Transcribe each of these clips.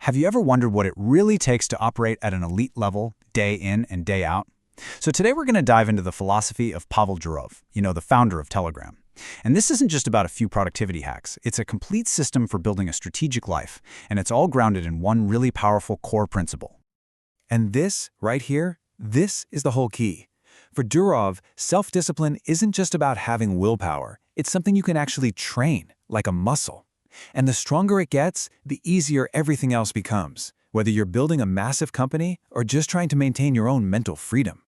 Have you ever wondered what it really takes to operate at an elite level, day in and day out? So today we're going to dive into the philosophy of Pavel Durov, the founder of Telegram. And this isn't just about a few productivity hacks. It's a complete system for building a strategic life, and it's all grounded in one really powerful core principle. And this, right here, this is the whole key. For Durov, self-discipline isn't just about having willpower. It's something you can actually train, like a muscle. And the stronger it gets, the easier everything else becomes, whether you're building a massive company or just trying to maintain your own mental freedom.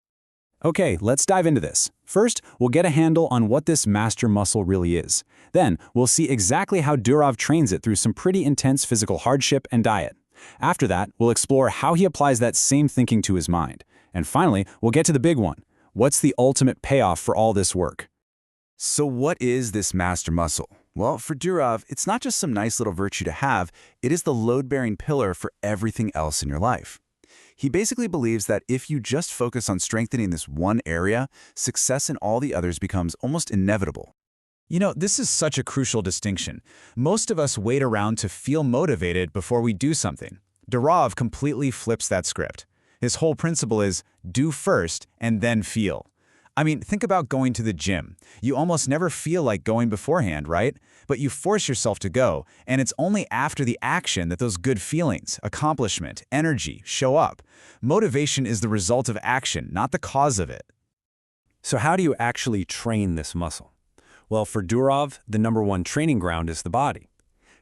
Okay, let's dive into this. First, we'll get a handle on what this master muscle really is. Then, we'll see exactly how Durov trains it through some pretty intense physical hardship and diet. After that, we'll explore how he applies that same thinking to his mind. And finally, we'll get to the big one. What's the ultimate payoff for all this work? So what is this master muscle? Well, for Durov, it's not just some nice little virtue to have, it is the load-bearing pillar for everything else in your life. He basically believes that if you just focus on strengthening this one area, success in all the others becomes almost inevitable. This is such a crucial distinction. Most of us wait around to feel motivated before we do something. Durov completely flips that script. His whole principle is do first and then feel. Think about going to the gym. You almost never feel like going beforehand, right? But you force yourself to go, and it's only after the action that those good feelings, accomplishment, energy show up. Motivation is the result of action, not the cause of it. So how do you actually train this muscle? Well, for Durov, the #1 training ground is the body.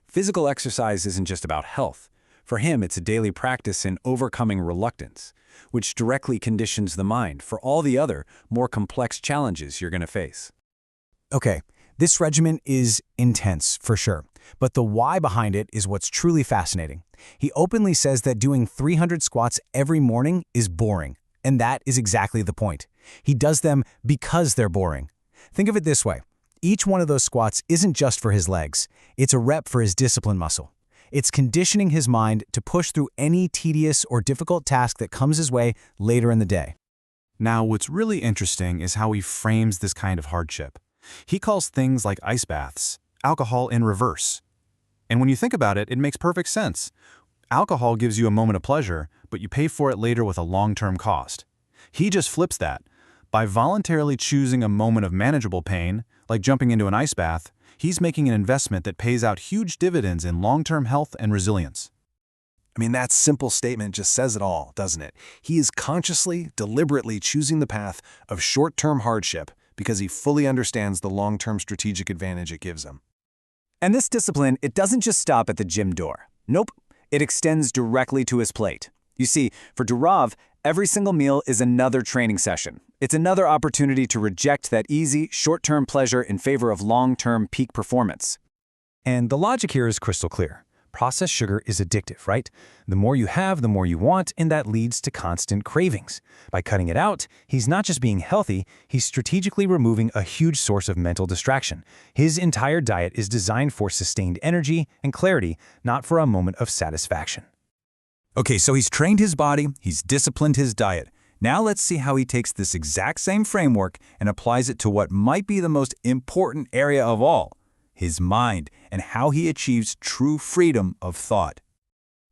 Physical exercise isn't just about health. For him, it's a daily practice in overcoming reluctance, which directly conditions the mind for all the other, more complex challenges you're going to face. Okay, this regimen is intense, for sure. But the why behind it is what's truly fascinating. He openly says that doing 300 squats every morning is boring. And that is exactly the point. He does them because they're boring. Think of it this way. Each one of those squats isn't just for his legs. It's a rep for his discipline muscle. It's conditioning his mind to push through any tedious or difficult task that comes his way later in the day. Now, what's really interesting is how he frames this kind of hardship. He calls things like ice baths alcohol in reverse. And when you think about it, it makes perfect sense. Alcohol gives you a moment of pleasure, but you pay for it later with a long-term cost. He just flips that. By voluntarily choosing a moment of manageable pain, like jumping into an ice bath, he's making an investment that pays out huge dividends in long-term health and resilience. That simple statement just says it all, doesn't it? He is consciously, deliberately choosing the path of short-term hardship because he fully understands the long-term strategic advantage it gives him. And this discipline, it doesn't just stop at the gym door. Nope, it extends directly to his plate. You see, for Durov, every single meal is another training session. It's another opportunity to reject that easy, short-term pleasure in favor of long-term peak performance. And the logic here is crystal clear. Processed sugar is addictive, right? The more you have, the more you want, and that leads to constant cravings. By cutting it out, he's not just being healthy, he's strategically removing a huge source of mental distraction. His entire diet is designed for sustained energy and clarity, not for a moment of satisfaction. Okay, so he's trained his body, he's disciplined his diet. Now let's see how he takes this exact same framework and applies it to what might be the most important area of all, his mind, and how he achieves true freedom of thought.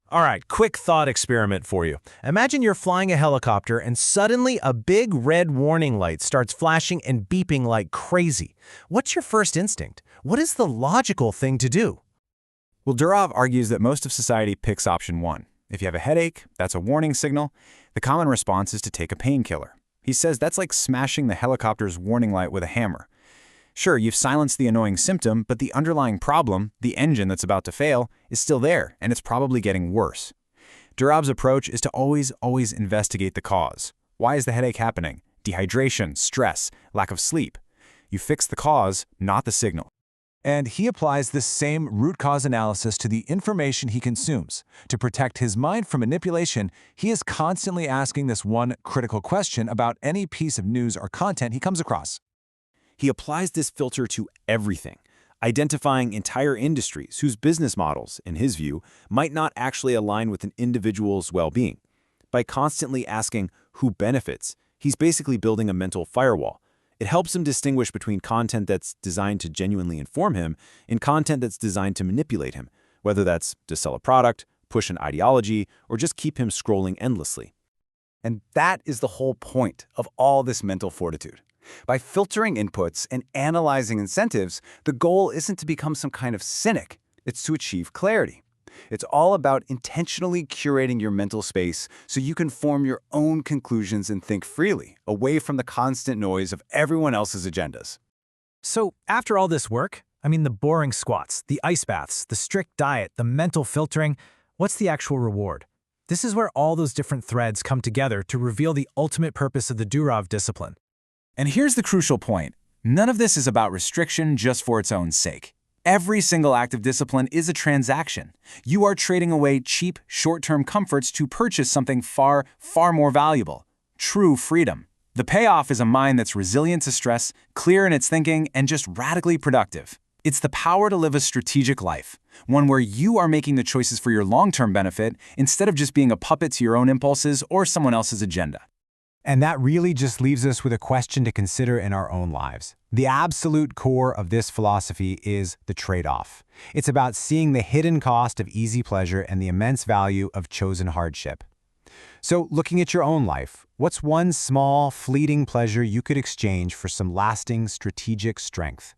All right, quick thought experiment for you. Imagine you're flying a helicopter and suddenly a big red warning light starts flashing and beeping like crazy. What's your first instinct? What is the logical thing to do? Well, Durov argues that most of society picks option 1. If you have a headache, that's a warning signal. The common response is to take a painkiller. He says that's like smashing the helicopter's warning light with a hammer. Sure, you've silenced the annoying symptom, but the underlying problem, the engine that's about to fail, is still there, and it's probably getting worse. Durov's approach is to always investigate the cause. Why is the headache happening? Dehydration, stress, lack of sleep. You fix the cause, not the signal. And he applies this same root cause analysis to the information he consumes. To protect his mind from manipulation, he is constantly asking this one critical question about any piece of news or content he comes across. He applies this filter to everything, identifying entire industries whose business models, in his view, might not actually align with an individual's well-being. By constantly asking who benefits, he's basically building a mental firewall. It helps him distinguish between content that's designed to genuinely inform him and content that's designed to manipulate him, whether that's to sell a product, push an ideology, or just keep him scrolling endlessly. And that is the whole point of all this mental fortitude. By filtering inputs and analyzing incentives, the goal isn't to become some kind of cynic. It's to achieve clarity. It's all about intentionally curating your mental space so you can form your own conclusions and think freely, away from the constant noise of everyone else's agendas. So, after all this work, the boring squats, the ice baths, the strict diet, the mental filtering, what's the actual reward? This is where all those different threads come together to reveal the ultimate purpose of the Durov discipline. And here's the crucial point. None of this is about restriction just for its own sake. Every single act of discipline is a transaction. You are trading away cheap, short-term comforts to purchase something far, far more valuable: true freedom. The payoff is a mind that's resilient to stress, clear in its thinking, and just radically productive. It's the power to live a strategic life, one where you are making the choices for your long-term benefit instead of just being a puppet to your own impulses or someone else's agenda. And that really just leaves us with a question to consider in our own lives. The absolute core of this philosophy is the trade-off. It's about seeing the hidden cost of easy pleasure and the immense value of chosen hardship. So, looking at your own life, what's one small, fleeting pleasure you could exchange for some lasting strategic strength?